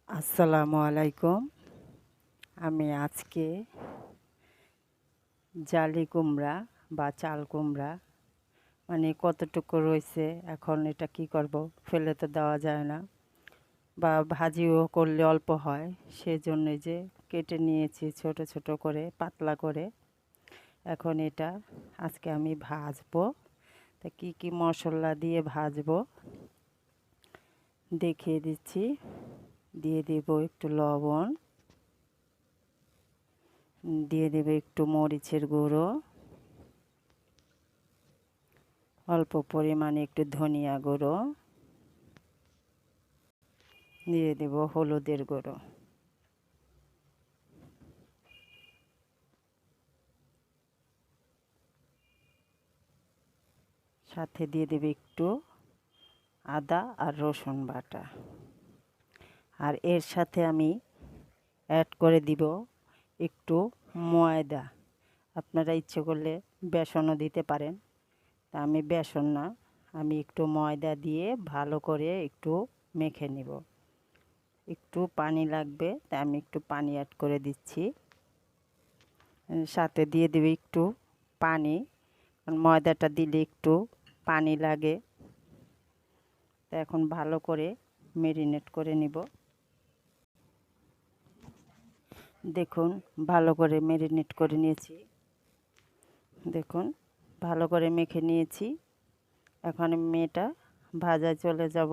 আসসালামু আলাইকুম। আমি আজকে জালি কুমড়া বা চাল কুমড়া মানে কতটুকু রয়েছে, এখন এটা কি করব, ফেলে তো দেওয়া যায় না, বা ভাজিও করলে অল্প হয়, সেজন্য যে কেটে নিয়েছি ছোট ছোট করে, পাতলা করে। এখন এটা আজকে আমি ভাজবো। তা কি কি মশলা দিয়ে ভাজবো দেখিয়ে দিচ্ছি। দিয়ে দেব একটু লবণ, দিয়ে দেবে একটু মরিচের গুঁড়ো, অল্প পরিমাণে একটু ধনিয়া গুঁড়ো, দিয়ে দেব হলুদের গুঁড়ো, সাথে দিয়ে দেবে একটু আদা আর রসুন বাটা। আর এর সাথে আমি অ্যাড করে দিব একটু ময়দা। আপনারা ইচ্ছে করলে বেসনও দিতে পারেন, তা আমি বেসন না, আমি একটু ময়দা দিয়ে ভালো করে একটু মেখে নিব। একটু পানি লাগবে, তাই আমি একটু পানি অ্যাড করে দিচ্ছি। সাথে দিয়ে দেবে একটু পানি, ময়দাটা দিলে একটু পানি লাগে। তা এখন ভালো করে মেরিনেট করে নিব। দেখুন ভালো করে মেরিনেট করে নিয়েছি, দেখুন ভালো করে মেখে নিয়েছি। এখন আমি এটা ভাজায় চলে যাব।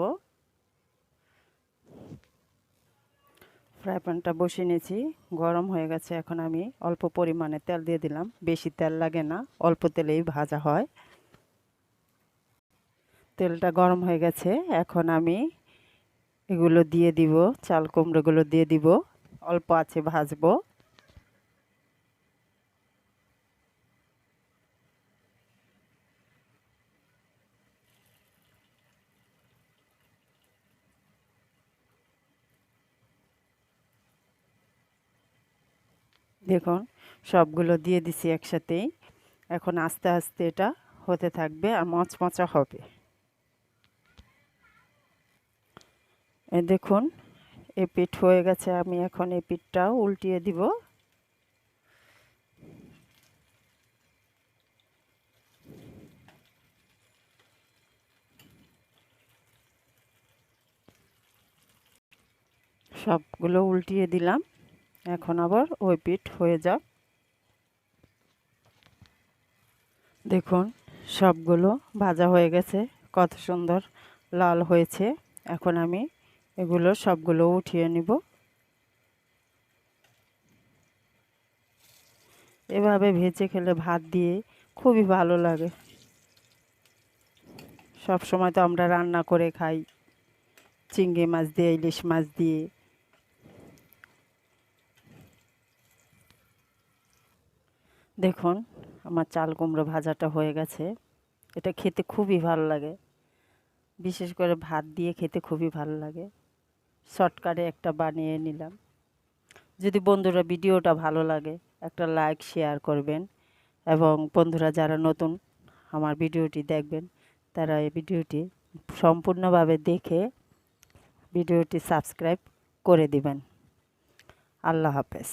ফ্রাই প্যানটা বসিয়ে নিয়েছি, গরম হয়ে গেছে। এখন আমি অল্প পরিমাণে তেল দিয়ে দিলাম, বেশি তেল লাগে না, অল্প তেলেই ভাজা হয়। তেলটা গরম হয়ে গেছে, এখন আমি এগুলো দিয়ে দিব, চাল কুমড়োগুলো দিয়ে দিব, অল্প আছে ভাজবো। দেখুন সবগুলো দিয়ে দিছি একসাথেই। এখন আস্তে আস্তে এটা হতে থাকবে আর মচমচা হবে। এই দেখুন এই পিঠ হয়ে গেছে, আমি এখন এই পিঠটাও উল্টিয়ে দিব। সবগুলো উল্টিয়ে দিলাম, এখন আবার ওই পিঠ হয়ে যাক। দেখুন সবগুলো ভাজা হয়ে গেছে, কত সুন্দর লাল হয়েছে। এখন আমি এগুলো সবগুলো উঠিয়ে নিব। এভাবে ভেজে খেলে ভাত দিয়ে খুবই ভালো লাগে। সব সময় তো আমরা রান্না করে খাই চিংড়ি মাছ দিয়ে, ইলিশ মাছ দিয়ে। দেখুন আমার চাল কুমড়ো ভাজাটা হয়ে গেছে। এটা খেতে খুবই ভালো লাগে, বিশেষ করে ভাত দিয়ে খেতে খুবই ভালো লাগে। শর্টকাটে একটা বানিয়ে নিলাম। যদি বন্ধুরা ভিডিওটা ভালো লাগে একটা লাইক শেয়ার করবেন, এবং বন্ধুরা যারা নতুন আমার ভিডিওটি দেখবেন তারা এই ভিডিওটি সম্পূর্ণভাবে দেখে ভিডিওটি সাবস্ক্রাইব করে দিবেন। আল্লাহ হাফেজ।